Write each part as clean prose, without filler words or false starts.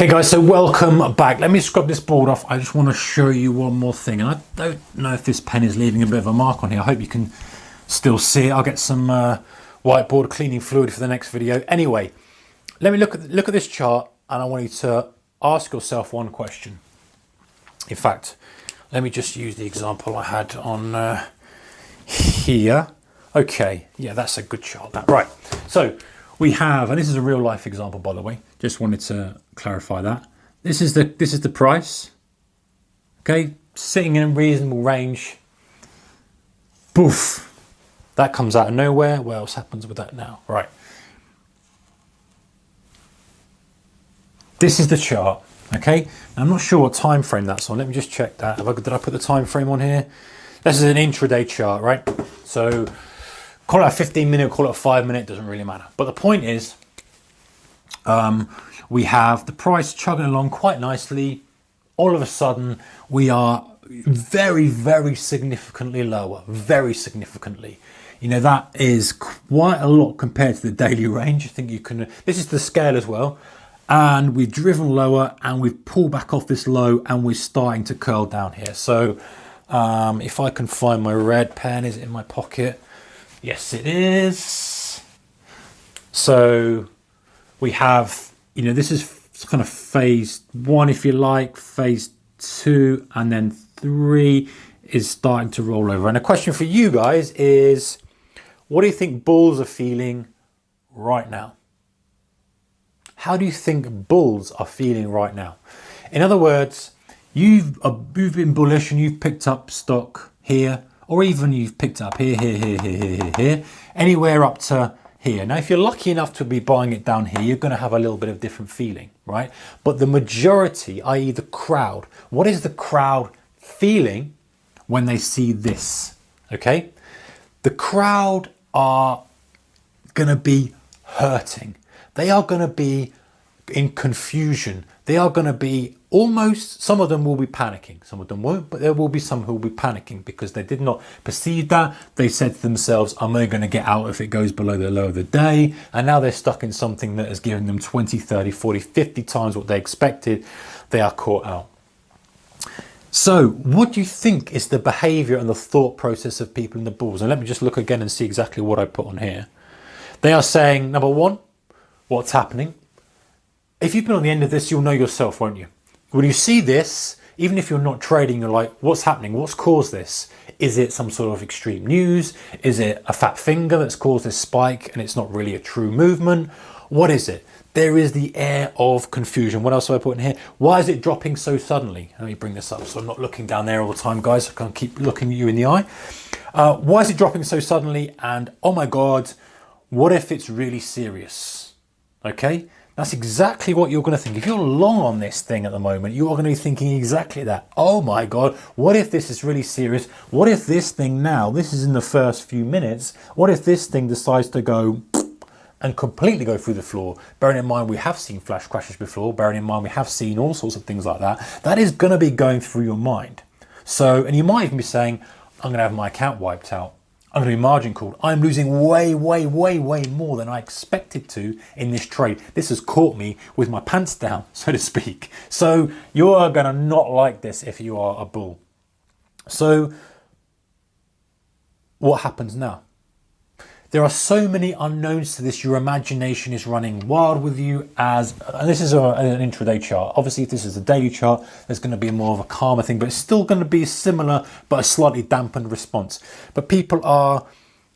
Okay guys, so welcome back. Let me scrub this board off. I just want to show you one more thing. And I don't know if this pen is leaving a bit of a mark on here. I hope you can still see it. I'll get some whiteboard cleaning fluid for the next video. Anyway, let me look at this chart, and I want you to ask yourself one question. In fact, let me just use the example I had on here. Okay, yeah, that's a good chart. Right, so we have, and this is a real life example, by the way. Just wanted to clarify that. This is the price. Okay, sitting in a reasonable range. Boof, that comes out of nowhere. What else happens with that now? Right. This is the chart. Okay, now, I'm not sure what time frame that's on. Let me just check that. Did I put the time frame on here? This is an intraday chart, right? So call it a 15-minute, call it a 5-minute, doesn't really matter. But the point is, we have the price chugging along quite nicely. All of a sudden, we are very, very significantly lower, very significantly. You know, that is quite a lot compared to the daily range. I think you can, this is the scale as well. And we've driven lower and we've pulled back off this low and we're starting to curl down here. So if I can find my red pen, is it in my pocket? Yes, it is. So we have, you know, this is kind of phase 1, if you like, phase 2, and then 3 is starting to roll over. And a question for you guys is, what do you think bulls are feeling right now? How do you think bulls are feeling right now? In other words, you've been bullish and you've picked up stock here, or even you've picked up here, anywhere up to here. Now, if you're lucky enough to be buying it down here, you're going to have a little bit of different feeling, right? But the majority, i.e. the crowd, what is the crowd feeling when they see this? Okay, the crowd are going to be hurting. They are going to be in confusion. They are going to be almost, some of them will be panicking. Some of them won't, but there will be some who will be panicking because they did not perceive that. They said to themselves, am I going to get out if it goes below the low of the day? And now they're stuck in something that has given them 20, 30, 40, 50 times what they expected. They are caught out. So what do you think is the behavior and the thought process of people in the bulls? And let me just look again and see exactly what I put on here. They are saying, number one, what's happening? If you've been on the end of this, you'll know yourself, won't you? When you see this, even if you're not trading, you're like, what's happening? What's caused this? Is it some sort of extreme news? Is it a fat finger that's caused this spike and it's not really a true movement? What is it? There is the air of confusion. What else have I put in here? Why is it dropping so suddenly? Let me bring this up so I'm not looking down there all the time, guys. I can't keep looking you in the eye. Why is it dropping so suddenly? And oh my God, what if it's really serious? Okay, that's exactly what you're going to think. If you're long on this thing at the moment, you are going to be thinking exactly that. Oh my God, what if this is really serious? What if this thing now, this is in the first few minutes, what if this thing decides to go and completely go through the floor? Bearing in mind we have seen flash crashes before, bearing in mind we have seen all sorts of things like that, that is going to be going through your mind. So, and you might even be saying, I'm going to have my account wiped out. I'm going to be margin called. I'm losing way more than I expected to in this trade. This has caught me with my pants down, so to speak. So you are going to not like this if you are a bull. So what happens now? There are so many unknowns to this. Your imagination is running wild with you and this is an intraday chart. Obviously, if this is a daily chart, there's going to be more of a calmer thing, but it's still going to be similar, but a slightly dampened response. But people are,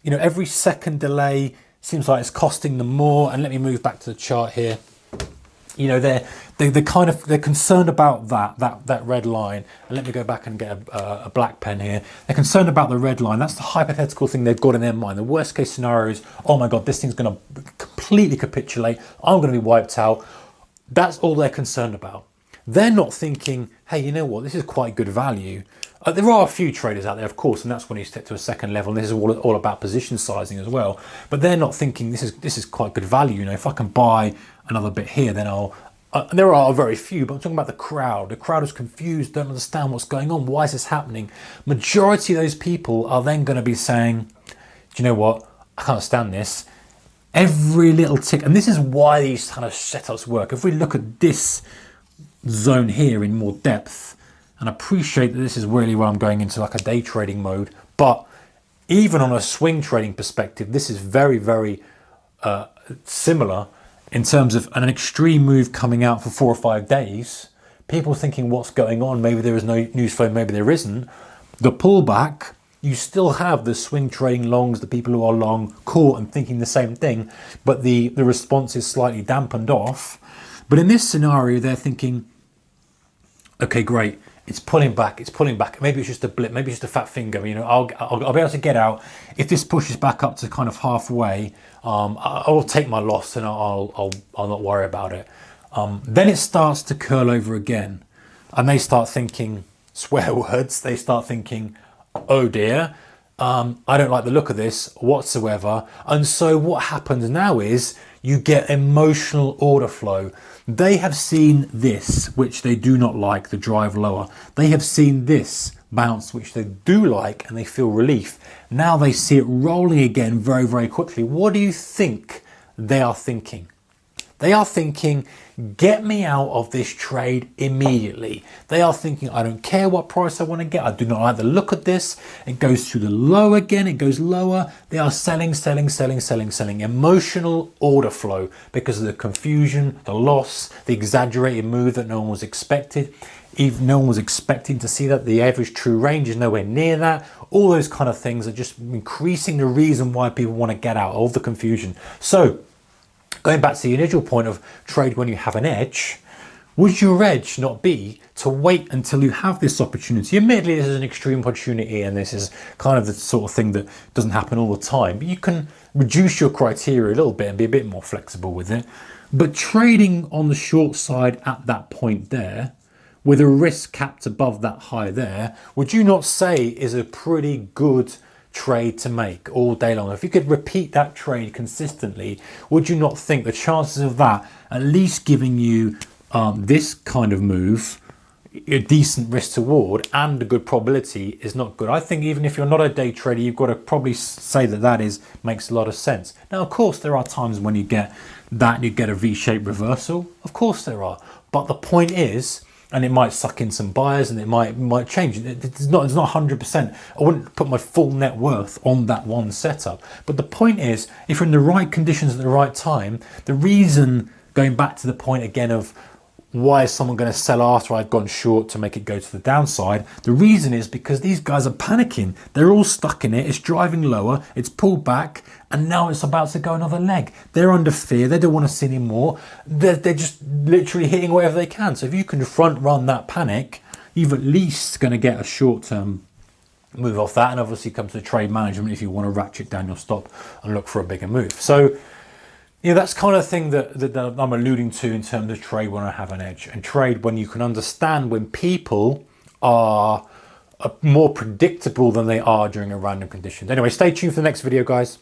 you know, every second delay seems like it's costing them more. And let me move back to the chart here. You know, they're concerned about that red line. And let me go back and get a black pen here. They're concerned about the red line. That's the hypothetical thing they've got in their mind. The worst case scenario is, oh my God, this thing's going to completely capitulate. I'm going to be wiped out. That's all they're concerned about. They're not thinking, hey, you know what? This is quite good value. There are a few traders out there, of course, and that's when you step to a second level. And this is all about position sizing as well. But they're not thinking this is quite good value. You know, if I can buy another bit here, then I'll. There are very few, but I'm talking about the crowd. The crowd is confused, don't understand what's going on. Why is this happening? Majority of those people are then going to be saying, do you know what? I can't stand this. Every little tick, and this is why these kind of setups work. If we look at this zone here in more depth, and appreciate that this is really where I'm going into like a day trading mode. But even on a swing trading perspective, this is very, very similar in terms of an extreme move coming out for 4 or 5 days. People thinking what's going on, maybe there is no news flow, maybe there isn't. The pullback, you still have the swing trading longs, the people who are long caught and thinking the same thing, but the response is slightly dampened off. But in this scenario, they're thinking, okay, great, it's pulling back, maybe it's just a blip, maybe it's just a fat finger, you know, I'll be able to get out. If this pushes back up to kind of halfway, I'll take my loss and I'll not worry about it. Then it starts to curl over again, and they start thinking swear words. They start thinking, oh dear, I don't like the look of this whatsoever. And so what happens now is you get emotional order flow. They have seen this, which they do not like, the drive lower. They have seen this bounce, which they do like, and they feel relief. Now they see it rolling again very, very quickly. What do you think they are thinking? They are thinking, get me out of this trade immediately. They are thinking, I don't care what price I want to get. I do not like the look of this. It goes to the low again. It goes lower. They are selling, selling, selling, selling, selling. Emotional order flow because of the confusion, the loss, the exaggerated move that no one was expected. Even no one was expecting to see that. The average true range is nowhere near that. All those kind of things are just increasing the reason why people want to get out of the confusion. So, going back to the initial point of trade when you have an edge, would your edge not be to wait until you have this opportunity? Admittedly, this is an extreme opportunity and this is kind of the sort of thing that doesn't happen all the time, but you can reduce your criteria a little bit and be a bit more flexible with it. But trading on the short side at that point there, with a risk capped above that high there, would you not say is a pretty good trade to make all day long? If you could repeat that trade consistently, would you not think the chances of that at least giving you this kind of move, a decent risk reward and a good probability, is not good? I think even if you're not a day trader, you've got to probably say that makes a lot of sense. Now, of course, there are times when you get that and you get a V-shaped reversal. Of course there are. But the point is, and it might suck in some buyers and it might change. It's not 100%. I wouldn't put my full net worth on that one setup. But the point is, if you're in the right conditions at the right time, the reason, going back to the point again of why is someone going to sell after I've gone short to make it go to the downside? The reason is because these guys are panicking. They're all stuck in it. It's driving lower. It's pulled back. And now it's about to go another leg. They're under fear. They don't want to see any more. They're just literally hitting whatever they can. So if you can front run that panic, you've at least going to get a short-term move off that. And obviously comes to trade management if you want to ratchet down your stop and look for a bigger move. So that's kind of thing that I'm alluding to in terms of trade when I have an edge, and trade when you can understand when people are more predictable than they are during a random conditions. Anyway, stay tuned for the next video, guys.